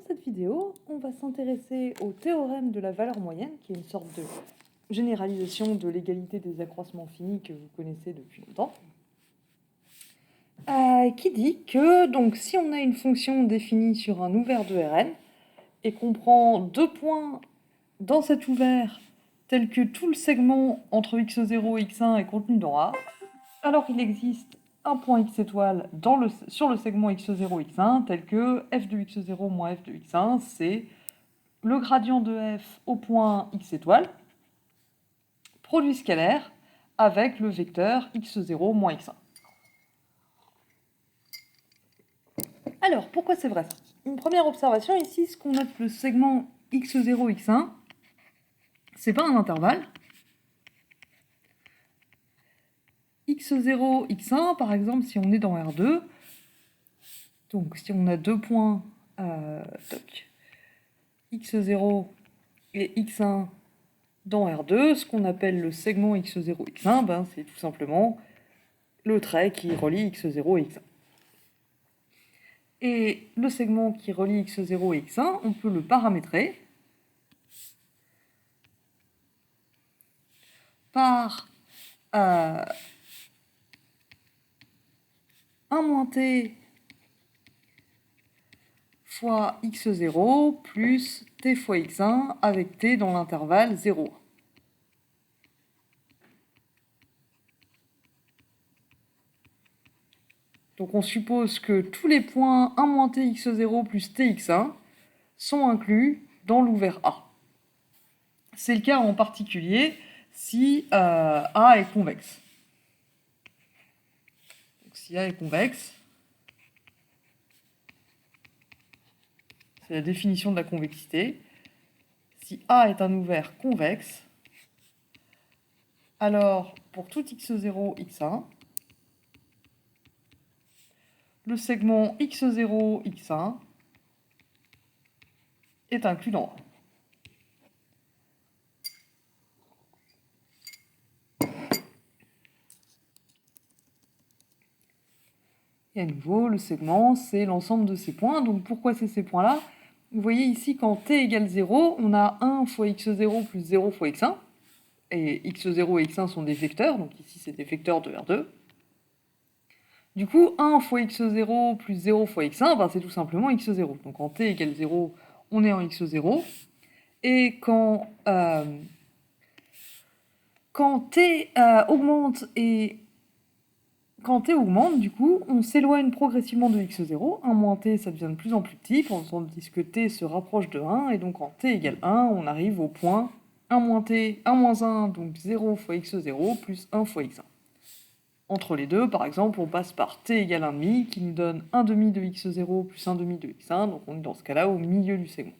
Dans cette vidéo, on va s'intéresser au théorème de la valeur moyenne, qui est une sorte de généralisation de l'égalité des accroissements finis que vous connaissez depuis longtemps, qui dit que donc, si on a une fonction définie sur un ouvert de Rn, et qu'on prend deux points dans cet ouvert tel que tout le segment entre x0 et x1 est contenu dans A, alors il existe un point x étoile sur le segment x0, x1, tel que f de x0 moins f de x1, c'est le gradient de f au point x étoile, produit scalaire, avec le vecteur x0 moins x1. Alors, pourquoi c'est vrai ça ? Une première observation, ici, ce qu'on note le segment x0, x1, c'est pas un intervalle. x0, x1, par exemple, si on est dans R2, donc si on a deux points x0 et x1 dans R2, ce qu'on appelle le segment x0, x1, ben, c'est tout simplement le trait qui relie x0 et x1. Et le segment qui relie x0 et x1, on peut le paramétrer par 1 moins t fois x0 plus t fois x1 avec t dans l'intervalle 0. Donc on suppose que tous les points 1 moins t x0 plus t x1 sont inclus dans l'ouvert A. C'est le cas en particulier si A est convexe. Donc, si A est convexe, c'est la définition de la convexité. Si A est un ouvert convexe, alors pour tout x0, x1, le segment x0, x1 est inclus dans A. Et à nouveau, le segment, c'est l'ensemble de ces points. Donc pourquoi c'est ces points-là ? Vous voyez ici, quand t égale 0, on a 1 fois x0 plus 0 fois x1. Et x0 et x1 sont des vecteurs, donc ici c'est des vecteurs de R2. Du coup, 1 fois x0 plus 0 fois x1, ben, c'est tout simplement x0. Donc quand t égale 0, on est en x0. Et quand t augmente du coup, on s'éloigne progressivement de x0. 1 moins t, ça devient de plus en plus petit, tandis que t se rapproche de 1. Et donc, quand t égale 1, on arrive au point 1 moins t, 1 moins 1, donc 0 fois x0, plus 1 fois x1. Entre les deux, par exemple, on passe par t égale 1,5, qui nous donne 1 demi de x0 plus 1 demi de x1. Donc, on est dans ce cas-là au milieu du segment.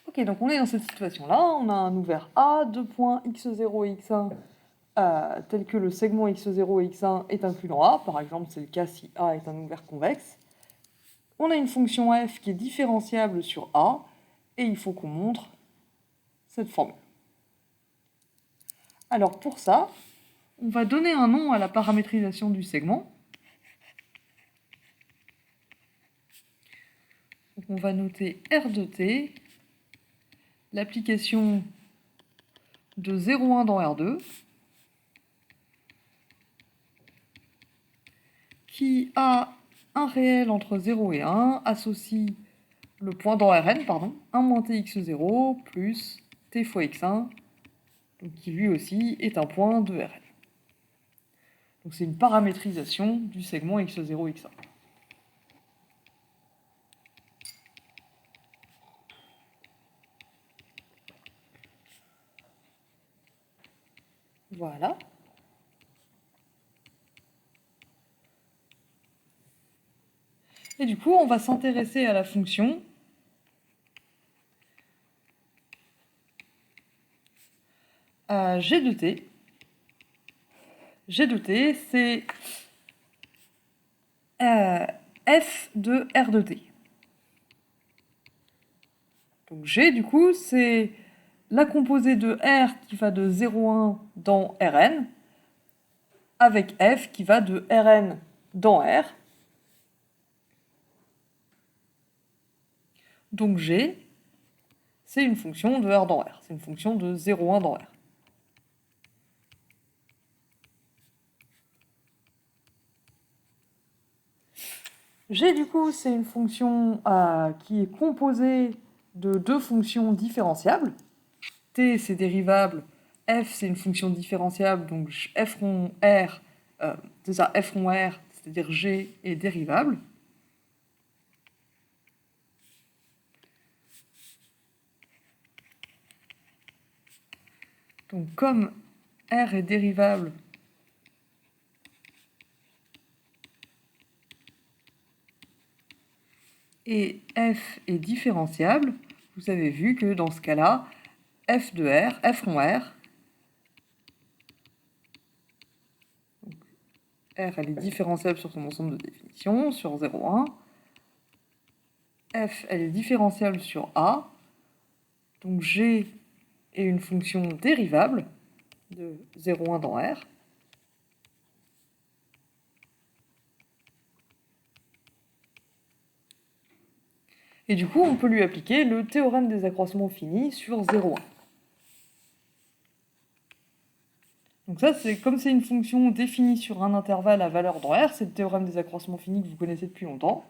Ok, donc on est dans cette situation-là. On a un ouvert A, deux points x0 et x1, tel que le segment x0 et x1 est inclus dans A, par exemple c'est le cas si A est un ouvert convexe. On a une fonction f qui est différenciable sur A, et il faut qu'on montre cette formule. Alors pour ça, on va donner un nom à la paramétrisation du segment. Donc on va noter R de t, l'application de 0,1 dans R2, qui a un réel entre 0 et 1, associe le point dans Rn, 1 moins t x0 plus t fois x1, donc qui lui aussi est un point de Rn. Donc c'est une paramétrisation du segment x0, x1. Voilà. Et du coup, on va s'intéresser à la fonction g de t. G de t, c'est f de r de t. Donc g, du coup, c'est la composée de r qui va de 0,1 dans Rn, avec f qui va de Rn dans R. Donc G, c'est une fonction de R dans R. C'est une fonction de 0, 1 dans R. G, du coup, c'est une fonction qui est composée de deux fonctions différenciables. T, c'est dérivable. F, c'est une fonction différenciable. Donc f rond R, c'est ça, f rond R, c'est-à-dire G, est dérivable. Donc comme R est dérivable, et f est différenciable, vous avez vu que dans ce cas-là, f de R, f rond R, donc R elle est différenciable sur son ensemble de définitions, sur 0, 1, f elle est différenciable sur A, donc G est une fonction dérivable de 0, 1 dans R, et du coup on peut lui appliquer le théorème des accroissements finis sur 0, 1. Donc ça, c'est comme c'est une fonction définie sur un intervalle à valeur dans R, c'est le théorème des accroissements finis que vous connaissez depuis longtemps.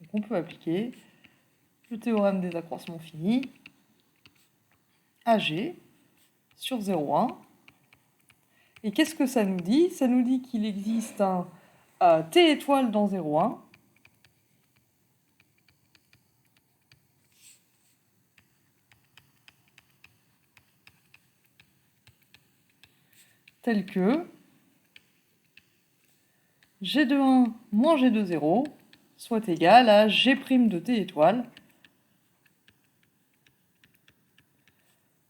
Donc on peut appliquer le théorème des accroissements finis à G sur 0, 1. Et qu'est-ce que ça nous dit? Ça nous dit qu'il existe un T étoile dans 0, 1. Tel que G de 1 moins G de 0 soit égal à G' de T étoile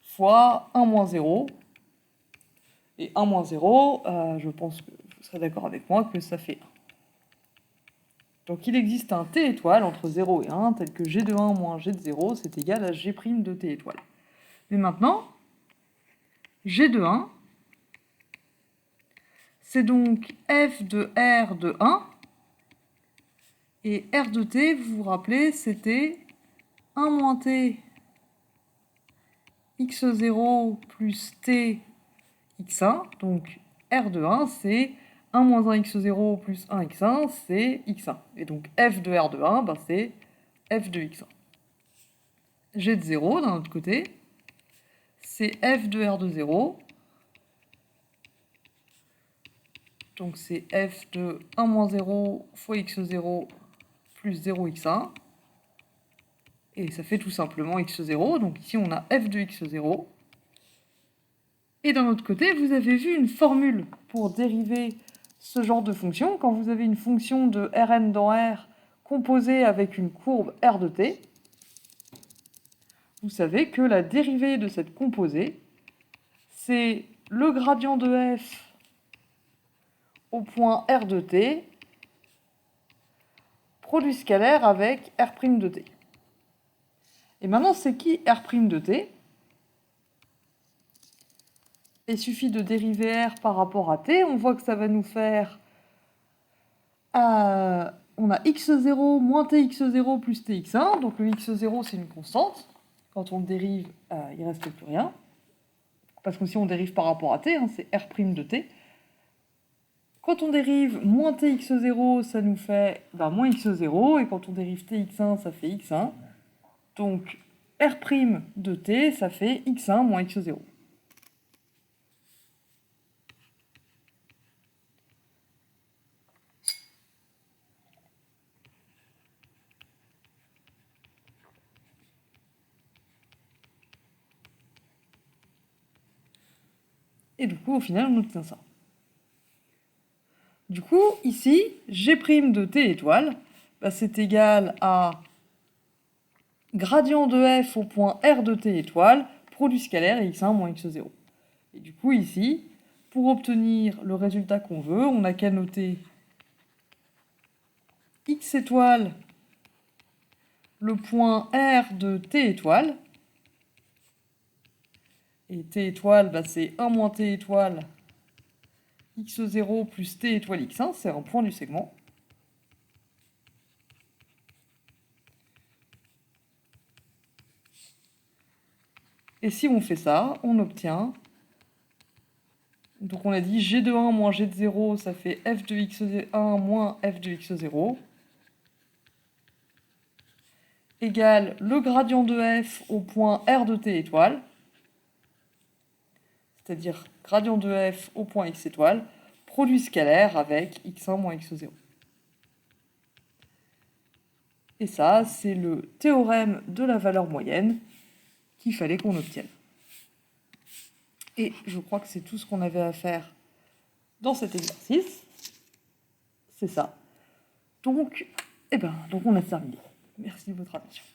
fois 1 moins 0. Et 1 moins 0, je pense que vous serez d'accord avec moi que ça fait 1. Donc il existe un T étoile entre 0 et 1, tel que G de 1 moins G de 0, c'est égal à G' de T étoile. Mais maintenant, G de 1, c'est donc f de R de 1, et R de T, vous vous rappelez, c'était 1 moins T x0 plus T x1, donc R de 1, c'est 1 moins 1 x0 plus 1 x1, c'est x1. Et donc f de R de 1, ben, c'est f de x1. G de 0, d'un autre côté, c'est f de R de 0. Donc c'est f de 1 moins 0 fois x0 plus 0x1. Et ça fait tout simplement x0. Donc ici on a f de x0. Et d'un autre côté, vous avez vu une formule pour dériver ce genre de fonction. Quand vous avez une fonction de Rn dans R composée avec une courbe R de t, vous savez que la dérivée de cette composée, c'est le gradient de f au point R de t, produit scalaire avec R' de t. Et maintenant, c'est qui R' de t? Il suffit de dériver R par rapport à t, on voit que ça va nous faire... on a x0 moins tx0 plus tx1, donc le x0 c'est une constante. Quand on le dérive, il ne reste plus rien. Parce que si on dérive par rapport à t, hein, c'est R' de t. Quand on dérive moins tx0, ça nous fait moins x0, et quand on dérive tx1, ça fait x1. Donc R' de t, ça fait x1 moins x0. Et du coup, au final, on obtient ça. Du coup, ici, G' de t étoile, c'est égal à gradient de f au point R de t étoile, produit scalaire x1 moins x0. Et du coup, ici, pour obtenir le résultat qu'on veut, on n'a qu'à noter x étoile, le point R de t étoile, et t étoile, c'est 1 moins t étoile, x0 plus t étoile x1, c'est un point du segment. Et si on fait ça, on obtient... Donc on a dit g de 1 moins g de 0, ça fait f de x1 moins f de x0, égale le gradient de f au point r de t étoile, c'est-à-dire gradient de f au point x étoile, produit scalaire avec x1 moins x0. Et ça, c'est le théorème de la valeur moyenne qu'il fallait qu'on obtienne. Et je crois que c'est tout ce qu'on avait à faire dans cet exercice. C'est ça. Donc on a terminé. Merci de votre attention.